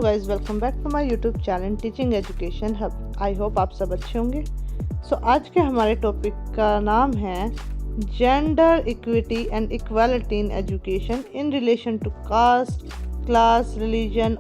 Guys, welcome back to my YouTube channel teaching education hub. I hope आप सब अच्छे होंगे। आज के हमारे टॉपिक का नाम है gender equity and equality in education in relation to caste, class, religion,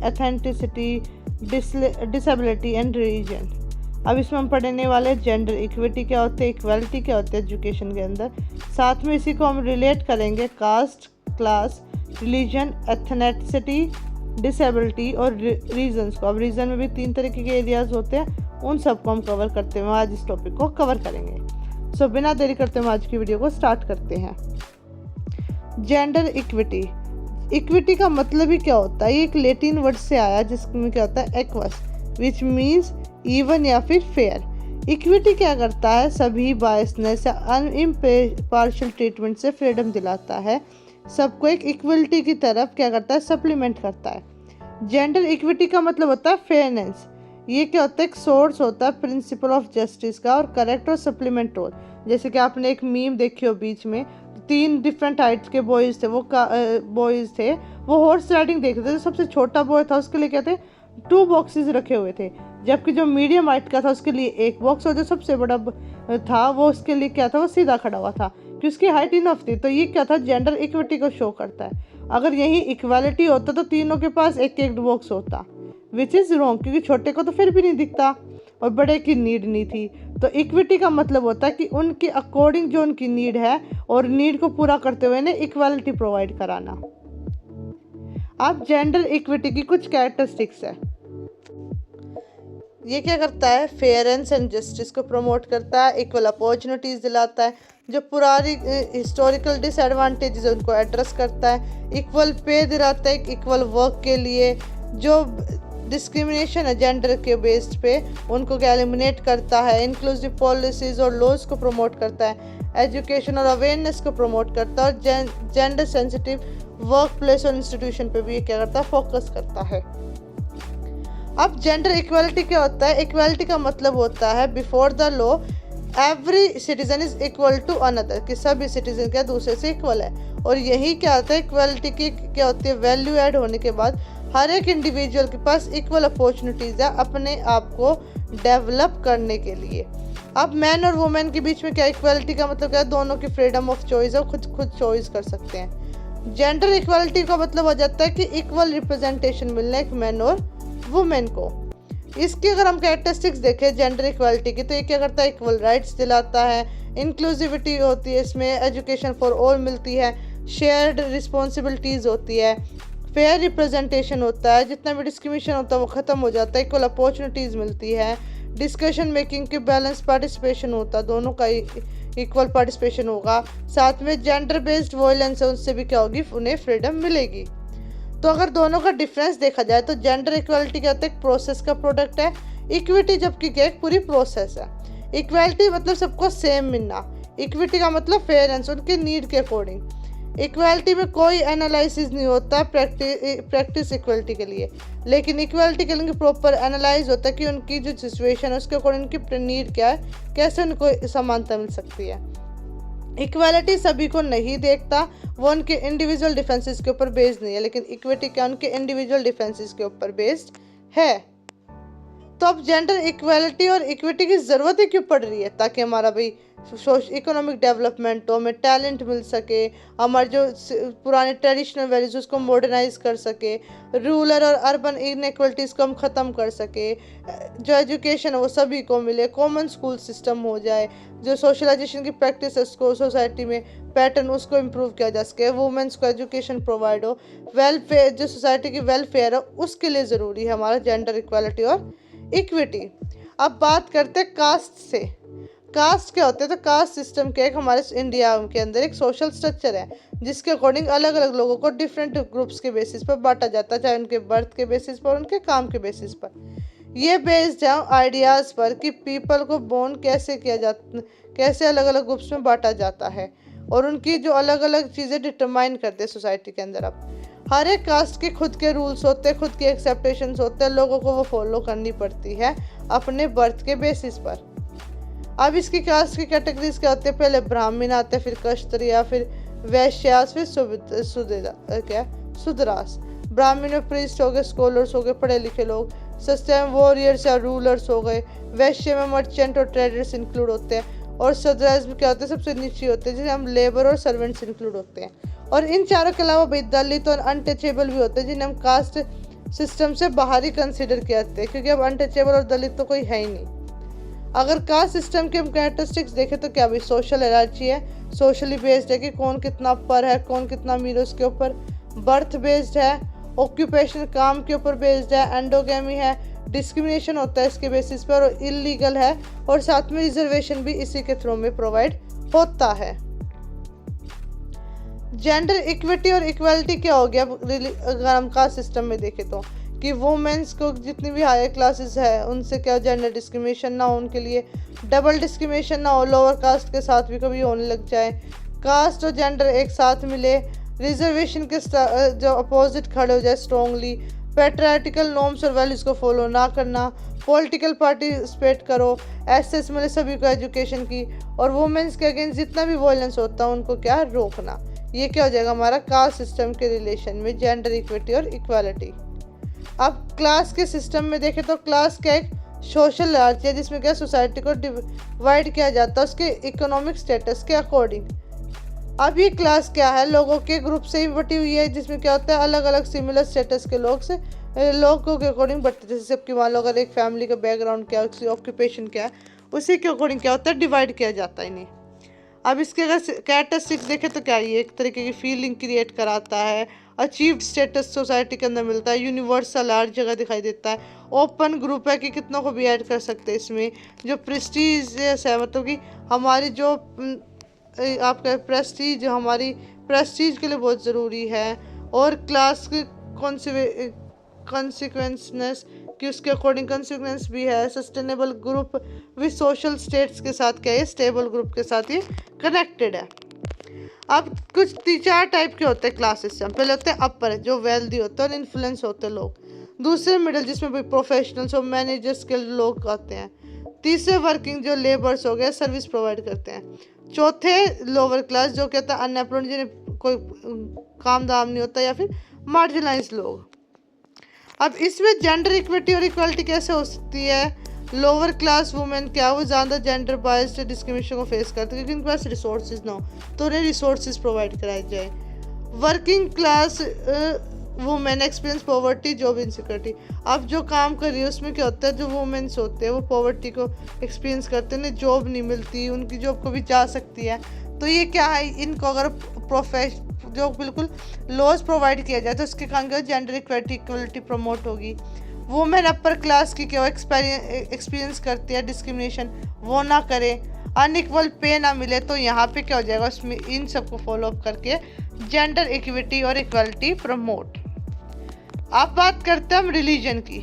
authenticity, disability and religion. अब इसमें हम पढ़ने वाले जेंडर इक्विटी क्या होते हैं, इक्वालिटी क्या होते हैं एजुकेशन के अंदर। साथ में इसी को हम रिलेट करेंगे caste, class, religion, ethnicity, disability और रीजन्स को। अब रीजन में भी 3 तरीके के एरियाज होते हैं, उन सबको हम कवर करते हुए आज इस टॉपिक को कवर करेंगे। बिना देरी करते हुए आज की वीडियो को स्टार्ट करते हैं। जेंडर इक्विटी, इक्विटी का मतलब ही क्या होता है? ये एक लैटिन वर्ड से आया जिसमें क्या होता है एक्वस, विच मीन्स इवन या फिर फेयर। इक्विटी क्या करता है? सभी बायसनेस या इम्पार्शियल ट्रीटमेंट से फ्रीडम दिलाता है, सबको एक इक्वलिटी की तरफ क्या करता है, सप्लीमेंट करता है। जेंडर इक्विटी का मतलब होता है फेयरनेस। ये क्या होता है? एक सोर्स होता है प्रिंसिपल ऑफ जस्टिस का और करेक्ट और सप्लीमेंट रोल। जैसे कि आपने एक मीम देखी हो, बीच में 3 डिफरेंट हाइट्स के बॉयज़ थे, वो हॉर्स राइडिंग देख रहे थे। सबसे छोटा बॉय था, उसके लिए क्या थे, 2 बॉक्सेस रखे हुए थे, जबकि जो मीडियम हाइट का था उसके लिए 1 बॉक्स, और जो सबसे बड़ा था वो उसके लिए क्या था, वो सीधा खड़ा हुआ था कि उसकी हाइट इनफ थी। तो ये क्या था, जेंडर इक्विटी को शो करता है। अगर यही इक्वालिटी होता तो तीनों के पास 1-1 बॉक्स होता, विच इज़ रॉन्ग, क्योंकि छोटे को तो फिर भी नहीं दिखता और बड़े की नीड नहीं थी। तो इक्विटी का मतलब होता है कि उनके अकॉर्डिंग जो उनकी नीड है और नीड को पूरा करते हुए इन्हें इक्वालिटी प्रोवाइड कराना। अब जेंडर इक्विटी की कुछ कैरेक्टरिस्टिक्स है। ये क्या करता है? फेयरनेस एंड जस्टिस को प्रमोट करता है, इक्वल अपॉर्चुनिटीज़ दिलाता है, जो पुरानी हिस्टोरिकल डिसएडवांटेजेस उनको एड्रेस करता है, इक्वल पे दिलाता है इक्वल वर्क के लिए, जो डिस्क्रिमिनेशन है जेंडर के बेस्ड पे उनको क्या एलिमिनेट करता है, इंक्लूसिव पॉलिसीज़ और लॉज को प्रमोट करता है, एजुकेशन और अवेयरनेस को प्रमोट करता है, और जेंडर सेंसिटिव वर्क प्लेस और इंस्टीट्यूशन पे भी ये क्या करता है, फोकस करता है। अब जेंडर इक्वालिटी क्या होता है? इक्वालिटी का मतलब होता है before the law every citizen is equal to another, कि सभी सिटीजन क्या दूसरे से इक्वल है। और यही क्या होता है, इक्वालिटी की क्या होती है, वैल्यू ऐड होने के बाद हर एक इंडिविजुअल के पास इक्वल अपॉर्चुनिटीज़ है अपने आप को डेवलप करने के लिए। अब मैन और वुमेन के बीच में क्या इक्वालिटी का मतलब क्या है? दोनों की फ्रीडम ऑफ चॉइस है, खुद चॉइस कर सकते हैं। जेंडर इक्वालिटी का मतलब हो जाता है कि इक्वल रिप्रेजेंटेशन मिलना एक मैन और वुमेन को। इसकी अगर हम कैरेक्टरिस्टिक्स देखें जेंडर इक्वालिटी की, तो ये क्या करता है, इक्वल राइट्स दिलाता है, इंक्लूसिविटी होती है इसमें, एजुकेशन फॉर ऑल मिलती है, शेयर्ड रिस्पॉन्सिबिलिटीज़ होती है, फेयर रिप्रेजेंटेशन होता है, जितना भी डिस्क्रिमिनेशन होता है वो ख़त्म हो जाता है, इक्वल अपॉर्चुनिटीज़ मिलती है, डिस्कशन मेकिंग की बैलेंस पार्टिसिपेशन होता है, दोनों का इक्वल पार्टिसिपेशन होगा। साथ में जेंडर बेस्ड वायलेंस है, उनसे भी क्या होगी, उन्हें फ्रीडम मिलेगी। तो अगर दोनों का डिफरेंस देखा जाए तो जेंडर इक्वालिटी क्या होता है, एक प्रोसेस का प्रोडक्ट है, इक्विटी जबकि क्या एक पूरी प्रोसेस है। इक्वालिटी मतलब सबको सेम मिलना, इक्विटी का मतलब फेयरनेस, उनके नीड के अकॉर्डिंग। इक्वालिटी में कोई एनालिसिस नहीं होता प्रैक्टिस इक्वालिटी के लिए, लेकिन इक्वालिटी के लिए प्रॉपर एनालाइज होता है कि उनकी जो सिचुएशन है उसके अकॉर्डिंग उनकी नीड क्या है, कैसे उनको समानता मिल सकती है। इक्वालिटी सभी को नहीं देखता, वो उनके इंडिविजुअल डिफरेंसेस के ऊपर बेस्ड नहीं है, लेकिन इक्विटी क्या उनके इंडिविजुअल डिफरेंसेस के ऊपर बेस्ड है। तो अब जेंडर इक्वालिटी और इक्विटी की ज़रूरत ही क्यों पड़ रही है? ताकि हमारा भाई इकोनॉमिक डेवलपमेंट हो, हमें टैलेंट मिल सके, हमारे जो पुराने ट्रेडिशनल वैल्यूज उसको मॉडर्नाइज कर सके, रूरल और अर्बन इनइक्वलिटीज़ को हम ख़त्म कर सके, जो एजुकेशन है वो सभी को मिले, कॉमन स्कूल सिस्टम हो जाए, जो सोशलाइजेशन की प्रैक्टिस है उसको सोसाइटी में पैटर्न उसको इम्प्रूव किया जा सके, वुमेंस को एजुकेशन प्रोवाइड हो, वेलफेयर जो सोसाइटी की वेलफेयर है उसके लिए ज़रूरी है हमारा जेंडर इक्वालिटी और इक्विटी। अब बात करते हैं कास्ट से। कास्ट क्या होते हैं? तो कास्ट सिस्टम क्या है, हमारे इंडिया के अंदर एक सोशल स्ट्रक्चर है जिसके अकॉर्डिंग अलग अलग लोगों को डिफरेंट ग्रुप्स के बेसिस पर बांटा जाता है, चाहे उनके बर्थ के बेसिस पर, उनके काम के बेसिस पर। ये बेस्ड है आइडियाज़ पर कि पीपल को बोर्न कैसे किया जाता, कैसे अलग अलग ग्रुप्स में बांटा जाता है, और उनकी जो अलग अलग चीज़ें डिटरमाइन करते हैं सोसाइटी के अंदर। अब हर एक कास्ट के खुद के रूल्स होते हैं, खुद के एक्सेप्टेशंस होते हैं, लोगों को वो फॉलो करनी पड़ती है अपने बर्थ के बेसिस पर। अब इसकी कास्ट की कैटेगरीज क्या होती है? पहले ब्राह्मण आते हैं, फिर क्षत्रिय, फिर वैश्यास, फिर शूद्रास। ब्राह्मण और प्रीस्ट हो गए, स्कॉलर्स हो गए, पढ़े लिखे लोग, सस्ते में वॉरियर्स या रूलर्स हो गए, वैश्य में मर्चेंट और ट्रेडर्स इंक्लूड होते हैं, और सदराज में क्या होते हैं, सबसे नीचे होते हैं जिसमें हम लेबर और सर्वेंट्स इंक्लूड होते हैं। और इन चारों के अलावा भाई दलित और अनटचेबल भी होते हैं जिन्हें हम कास्ट सिस्टम से बाहर ही कंसिडर किया जाते हैं, क्योंकि अब अनटचेबल और दलित तो कोई है ही नहीं। अगर कास्ट सिस्टम के हम कैरेक्टरिस्टिक्स देखें तो क्या भाई सोशल हायरार्की है, सोशली बेस्ड है कि कौन कितना अपर है, कौन कितना अमीर है उसके ऊपर, बर्थ बेस्ड है, ऑक्यूपेशन काम के ऊपर बेस्ड है, एंडोगेमी है, डिस्क्रिमिनेशन होता है इसके बेसिस पर, और इलीगल है, और साथ में रिजर्वेशन भी इसी के थ्रू में प्रोवाइड होता है। जेंडर इक्विटी और इक्वालिटी क्या हो गया अगर हम कास्ट सिस्टम में देखें तो, कि वुमेन्स को जितनी भी हायर क्लासेस है उनसे क्या जेंडर डिस्क्रिमिनेशन ना हो, उनके लिए डबल डिस्क्रिमिनेशन ना हो, लोअर कास्ट के साथ भी कभी होने लग जाए, कास्ट और जेंडर एक साथ मिले, रिजर्वेशन के जो अपोजिट खड़े हो जाए स्ट्रॉन्गली, पैट्रियार्टिकल नॉर्म्स और वैल्यूज़ को फॉलो ना करना, पॉलिटिकल पार्टिसिपेट करो, एक्सेस मिले सभी को एजुकेशन की, और वुमेन्स के अगेंस्ट जितना भी वायलेंस होता है उनको क्या रोकना। ये क्या हो जाएगा हमारा कास्ट सिस्टम के रिलेशन में जेंडर इक्विटी और इक्वालिटी। अब क्लास के सिस्टम में देखें तो क्लास क्या एक सोशल हायरार्की है जिसमें क्या सोसाइटी को डिवाइड किया जाता है उसके इकोनॉमिक स्टेटस के अकॉर्डिंग। अब ये क्लास क्या है, लोगों के ग्रुप से ही बटी हुई है, जिसमें क्या होता है अलग अलग सिमिलर स्टेटस के लोगों के अकॉर्डिंग बढ़ते, जैसे सबकी मान लो अगर एक फैमिली का बैकग्राउंड क्या है, उसकी ऑक्यूपेशन क्या है, उसी के अकॉर्डिंग क्या होता है डिवाइड किया जाता है इन्हें। अब इसके अगर कैरेक्टरिस्टिक्स देखें तो क्या ये एक तरीके की फीलिंग क्रिएट कराता है, अचीव्ड स्टेटस सोसाइटी के अंदर मिलता है, यूनिवर्सल हर जगह दिखाई देता है, ओपन ग्रुप है कि कितनों को भी ऐड कर सकते हैं इसमें, जो प्रेस्टीज है मतलब कि हमारी जो आपका प्रेस्टीज हमारी प्रेस्टीज के लिए बहुत ज़रूरी है, और क्लास के कॉन्सिक्वेंसनेस कि उसके अकॉर्डिंग कॉन्सिक्वेंस भी है, sustainable group with social states के साथ क्या है, स्टेबल ग्रुप के साथ ये कनेक्टेड है। अब कुछ 3-4 टाइप के होते हैं क्लास सिस्टम। पहले होते हैं अपर जो वेल्दी होते हैं और इन्फ्लुएंस होते हैं लोग, दूसरे मिडिल जिसमें भी प्रोफेशनल्स और मैनेजर स्किल्ड लोग आते हैं, तीसरे वर्किंग जो लेबर्स हो गए सर्विस प्रोवाइड करते हैं, चौथे लोअर क्लास जो कहता है अनएम्प्लॉयड जिन्हें कोई काम दाम नहीं होता, या फिर मार्जिनलाइज लोग। अब इसमें जेंडर इक्विटी और इक्वालिटी कैसे हो सकती है, लोअर क्लास वुमेन क्या वो ज़्यादा जेंडर बायस्ड डिस्क्रिमिनेशन को फेस करते हैं क्योंकि उनके पास रिसोर्सेज ना हो तो उन्हें रिसोर्सेज प्रोवाइड कराए जाए। Working class women experience poverty job insecurity, अब जो काम कर रही है उसमें क्या होता है जो वुमेन्स होते हैं वो पॉवर्टी को एक्सपीरियंस करते हैं, उन्हें जॉब नहीं मिलती, उनकी जॉब को भी जा सकती है, तो ये क्या है इनको अगर जो बिल्कुल लॉज प्रोवाइड किया जाए तो उसके कारण क्या जेंडर इक्वलिटी प्रमोट होगी। वुमेन अपर क्लास की क्या एक्सपीरियंस करती है डिस्क्रिमिनेशन वो ना करे, अनइक्वल पे ना मिले, तो यहाँ पे क्या हो जाएगा उसमें इन सबको फॉलो अप करके जेंडर इक्विटी और इक्वालिटी प्रमोट। अब बात करते हैं हम रिलीजन की,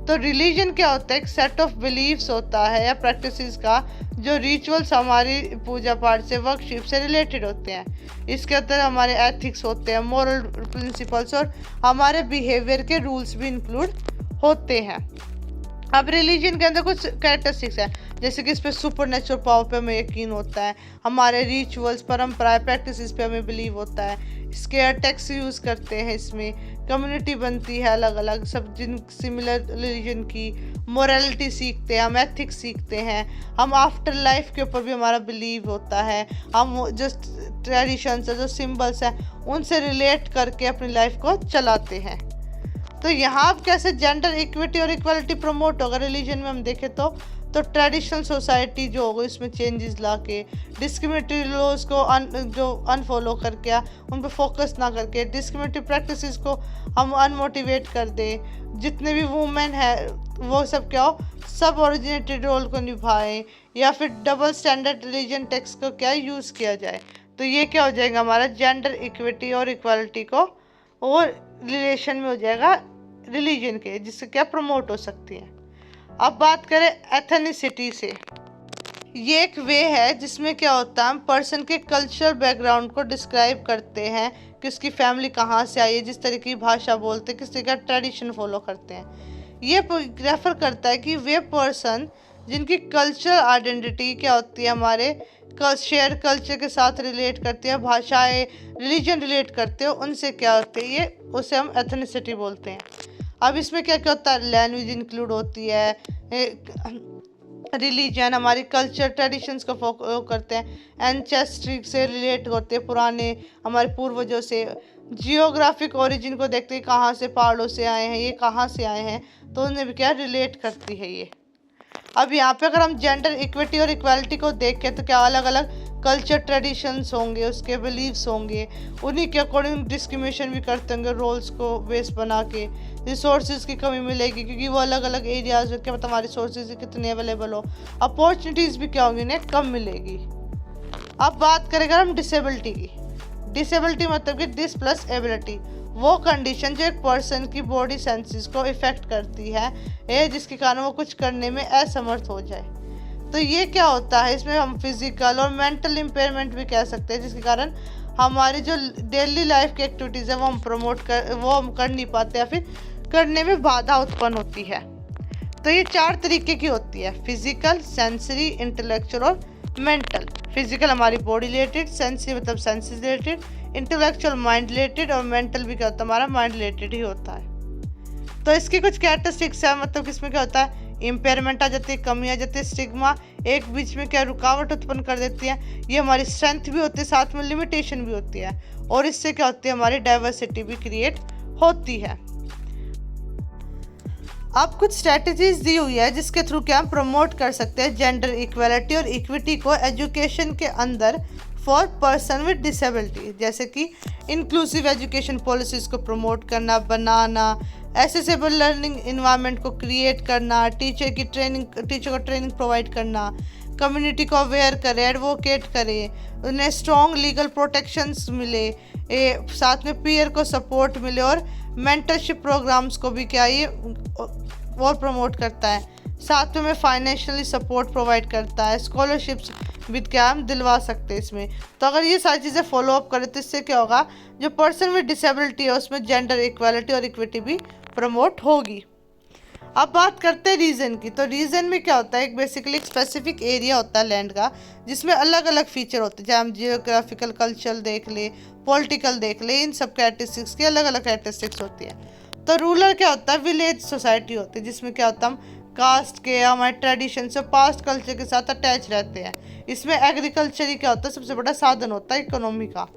तो रिलीजन क्या होता है एक सेट ऑफ बिलीव्स होता है या प्रैक्टिसेस का जो रिचुअल्स हमारी पूजा पाठ से वर्कशिप से रिलेटेड होते हैं। इसके अंदर हमारे एथिक्स होते हैं, मोरल प्रिंसिपल्स और हमारे बिहेवियर के रूल्स भी इंक्लूड होते हैं। अब रिलीजन के अंदर कुछ कैरेक्टरिस्टिक्स है जैसे कि इस पर सुपर नेचुरल पावर पे हमें यकीन होता है, हमारे रिचुअल्स परंपराएं प्रैक्टिसेस पे हमें बिलीव होता है, स्केयर टेक्स यूज़ करते हैं, इसमें कम्युनिटी बनती है अलग अलग सब जिन सिमिलर रिलीजन की, मोरालिटी सीखते हैं, हम एथिक्स सीखते हैं, हम आफ्टर लाइफ के ऊपर भी हमारा बिलीव होता है, हम जो ट्रेडिशंस है जो सिम्बल्स हैं उनसे रिलेट करके अपनी लाइफ को चलाते हैं। तो यहाँ अब कैसे जेंडर इक्विटी और इक्वालिटी प्रमोट होगा रिलीजन में हम देखें तो ट्रेडिशनल सोसाइटी जो होगा इसमें चेंजेस ला के, डिस्क्रिमिनेटरी लॉज को जो अनफॉलो करके उन पर फोकस ना करके, डिस्क्रिमिनेटरी प्रैक्टिसेस को हम अनमोटिवेट कर दें, जितने भी वुमेन है वो सब क्या हो सब ओरिजिनेटेड रोल को निभाएं, या फिर डबल स्टैंडर्ड रिलीजन टेक्स को क्या यूज़ किया जाए, तो ये क्या हो जाएगा हमारा जेंडर इक्विटी और इक्वालिटी को और रिलेशन में हो जाएगा रिलीजन के, जिससे क्या प्रमोट हो सकती है। अब बात करें एथनिसिटी से, ये एक वे है जिसमें क्या होता है हम पर्सन के कल्चरल बैकग्राउंड को डिस्क्राइब करते हैं कि उसकी फैमिली कहाँ से आई है, जिस तरीके की भाषा बोलते हैं, किस तरीके का ट्रेडिशन फॉलो करते हैं। ये रेफर करता है कि वे पर्सन जिनकी कल्चरल आइडेंटिटी क्या होती है, हमारे शेयर कल्चर के साथ रिलेट करती है, भाषाएं, रिलीजन रिलेट करते हो, उनसे क्या होते हैं, ये उसे हम एथनिसिटी बोलते हैं। अब इसमें क्या क्या होता है, लैंग्वेज इंक्लूड होती है, रिलीजन हमारी कल्चर ट्रेडिशंस को फॉलो करते हैं, एंसेस्ट्री से रिलेट होते हैं, पुराने हमारे पूर्वजों से, जियोग्राफिक ओरिजिन को देखते हैं, कहाँ से पहाड़ों से आए हैं, ये कहाँ से आए हैं, तो उन्हें भी क्या रिलेट करती है ये। अब यहाँ पे अगर हम जेंडर इक्विटी और इक्वालिटी को देखें तो क्या अलग अलग कल्चर ट्रेडिशंस होंगे, उसके बिलीव्स होंगे, उन्हीं के अकॉर्डिंग डिस्क्रिमिनेशन भी करते होंगे रोल्स को बेस बना के। रिसोर्सेज की कमी मिलेगी क्योंकि वो अलग अलग एरियाज में क्या मतलब हमारे रिसोर्सेज कितने अवेलेबल हो, अपॉर्चुनिटीज़ भी क्या होंगी उन्हें कम मिलेगी। अब बात करेंगे हम डिसेबिलिटी की। डिसेबिलिटी मतलब कि डिस प्लस एबिलिटी, वो कंडीशन जो एक पर्सन की बॉडी सेंसेस को इफेक्ट करती है जिसके कारण वो कुछ करने में असमर्थ हो जाए। तो ये क्या होता है, इसमें हम फिजिकल और मेंटल इम्पेयरमेंट भी कह सकते हैं, जिसके कारण हमारी जो डेली लाइफ की एक्टिविटीज़ है वो हम कर नहीं पाते या फिर करने में बाधा उत्पन्न होती है। तो ये 4 तरीके की होती है, फिजिकल, सेंसरी, इंटेलेक्चुअल और मेंटल। फिजिकल हमारी बॉडी रिलेटेड, सेंसरी मतलब senses related, intellectual mind related और मेंटल भी क्या होता है हमारा माइंड रिलेटेड ही होता है। तो इसकी कुछ कैरेक्टरिस्टिक्स है, मतलब कि इसमें क्या होता है, इम्पेयरमेंट आ जाती है, कमी आ जाती है, स्टिग्मा एक बीच में क्या रुकावट उत्पन्न कर देती है, ये हमारी स्ट्रेंथ भी होती है, साथ में लिमिटेशन भी होती है, और इससे क्या होती है हमारी डाइवर्सिटी भी क्रिएट होती है। अब कुछ स्ट्रेटजीज दी हुई है जिसके थ्रू क्या हम प्रमोट कर सकते हैं जेंडर इक्वालिटी और इक्विटी को एजुकेशन के अंदर फॉर पर्सन विद डिसेबिलिटी, जैसे कि इंक्लूसिव एजुकेशन पॉलिसीज़ को प्रमोट करना, बनाना, एसेसिबल लर्निंग इन्वायरमेंट को क्रिएट करना, टीचर को ट्रेनिंग प्रोवाइड करना, कम्युनिटी को अवेयर करे, एडवोकेट करे, उन्हें स्ट्रॉन्ग लीगल प्रोटेक्शंस मिले, साथ में पीयर को सपोर्ट मिले, और मेंटरशिप प्रोग्राम्स को भी क्या ये और प्रमोट करता है, साथ में फाइनेंशियली सपोर्ट प्रोवाइड करता है, स्कॉलरशिप्स भी क्या हम दिलवा सकते हैं इसमें। तो अगर ये सारी चीज़ें फॉलो अप करें तो इससे क्या होगा, जो पर्सन विद डिसेबिलिटी है उसमें जेंडर इक्वालिटी और इक्विटी भी प्रमोट होगी। अब बात करते हैं रीजन की। तो रीजन में क्या होता है, एक बेसिकली एक स्पेसिफिक एरिया होता है लैंड का जिसमें अलग अलग फीचर होते हैं, चाहे हम जियोग्राफिकल कल्चर देख ले, पॉलिटिकल देख ले, इन सब कैरेक्टरिस्टिक्स की अलग अलग कैरेक्टरिस्टिक्स होती है। तो रूरल क्या होता है, विलेज सोसाइटी होती है जिसमें क्या होता है हम कास्ट के, हमारे ट्रेडिशन से, पास्ट कल्चर के साथ अटैच रहते हैं। इसमें एग्रीकल्चर ही क्या होता है सबसे बड़ा साधन होता है इकोनॉमी का।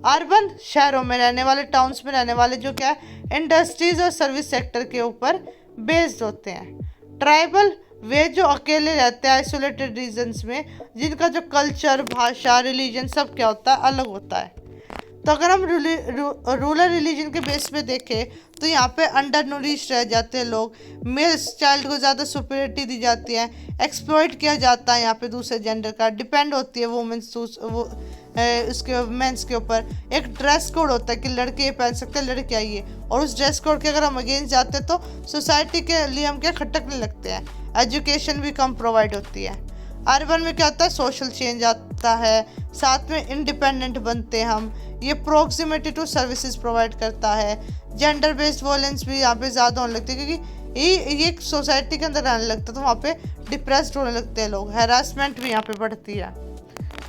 अर्बन शहरों में रहने वाले, टाउन्स में रहने वाले जो क्या है इंडस्ट्रीज और सर्विस सेक्टर के ऊपर बेस्ड होते हैं। ट्राइबल वे जो अकेले रहते हैं आइसोलेटेड रीजन्स में, जिनका जो कल्चर, भाषा, रिलीजन सब क्या होता है अलग होता है। तो अगर हम रूरल रिलीजन के बेस पे देखें तो यहाँ पे अंडर नूरिश रह जाते हैं लोग, मेल चाइल्ड को ज़्यादा सुपीरियरिटी दी जाती है, एक्सप्लॉइट किया जाता है यहाँ पे दूसरे जेंडर का, डिपेंड होती है वुमेन्स उसके मेंस के ऊपर। एक ड्रेस कोड होता है कि लड़के ये पहन सकते हैं, लड़कियाँ ये, और उस ड्रेस कोड के अगर हम अगेंस्ट जाते हैं तो सोसाइटी के लिए हम क्या खटकने लगते हैं। एजुकेशन भी कम प्रोवाइड होती है। अर्बन में क्या होता है, सोशल चेंज आता है, साथ में इंडिपेंडेंट बनते हैं हम, ये प्रोक्सिमिटी टू सर्विसेज प्रोवाइड करता है। जेंडर बेस्ड वॉयलेंस भी यहाँ पे ज़्यादा होने लगती है क्योंकि ये सोसाइटी के अंदर रहने लगता है तो वहाँ पे डिप्रेस्ड होने लगते हैं लोग, हैरासमेंट भी यहाँ पे बढ़ती है।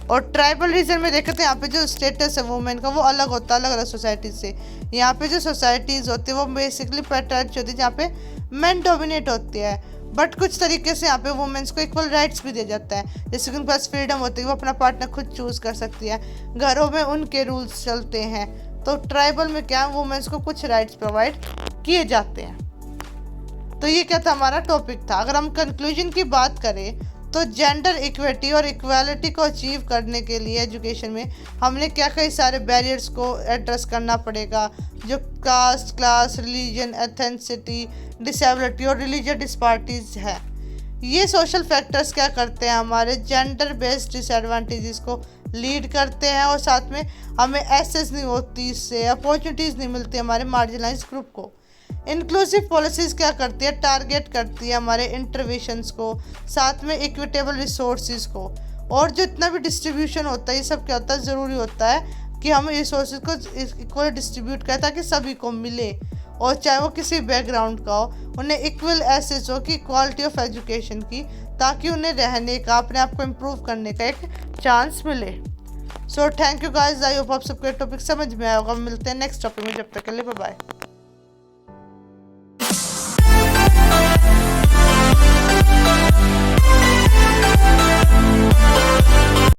और ट्राइबल रीजन में देखते हैं यहाँ पे जो स्टेटस है वुमेन का वो अलग होता है अलग अलग सोसाइटी से। यहाँ पे जो सोसाइटीज़ होती है वो बेसिकली पैट्रियार्ची होती है जहाँ पे मेन डोमिनेट होती है, बट कुछ तरीके से यहाँ पे वुमेन्स को इक्वल राइट्स भी दिया जाता है, जैसे कि उनके पास फ्रीडम होती है, वो अपना पार्टनर खुद चूज़ कर सकती है, घरों में उनके रूल्स चलते हैं। तो ट्राइबल में क्या वुमेन्स को कुछ राइट्स प्रोवाइड किए जाते हैं। तो ये क्या था हमारा टॉपिक था। अगर हम कंक्लूजन की बात करें तो जेंडर इक्विटी और इक्वालिटी को अचीव करने के लिए एजुकेशन में हमने क्या कई सारे बैरियर्स को एड्रेस करना पड़ेगा, जो caste, class, religion, ethnicity, disability और रिलीजियस डिस्पारिटीज़ है। ये सोशल फैक्टर्स क्या करते हैं, हमारे जेंडर बेस्ड डिसएडवांटेजेस को लीड करते हैं, और साथ में हमें एक्सेस नहीं होती, इससे अपॉर्चुनिटीज़ नहीं मिलती हमारे मार्जिनलाइज ग्रुप को। इंक्लूसिव पॉलिसीज़ क्या करती है, टारगेट करती है हमारे इंटरवेंशंस को, साथ में इक्विटेबल रिसोर्सेज को, और जो इतना भी डिस्ट्रीब्यूशन होता है ये सब क्या होता है ज़रूरी होता है कि हम रिसोर्सेज को इक्वल डिस्ट्रीब्यूट करें ताकि सभी को मिले, और चाहे वो किसी बैकग्राउंड का हो, उन्हें इक्वल एसेस हो कि क्वालिटी ऑफ एजुकेशन की, ताकि उन्हें रहने का, अपने आप को इम्प्रूव करने का एक चांस मिले। So thank you guys, I hope आप सबको टॉपिक समझ में आया होगा। मिलते हैं नेक्स्ट टॉपिक में, जब तक के लिए बाय बाय।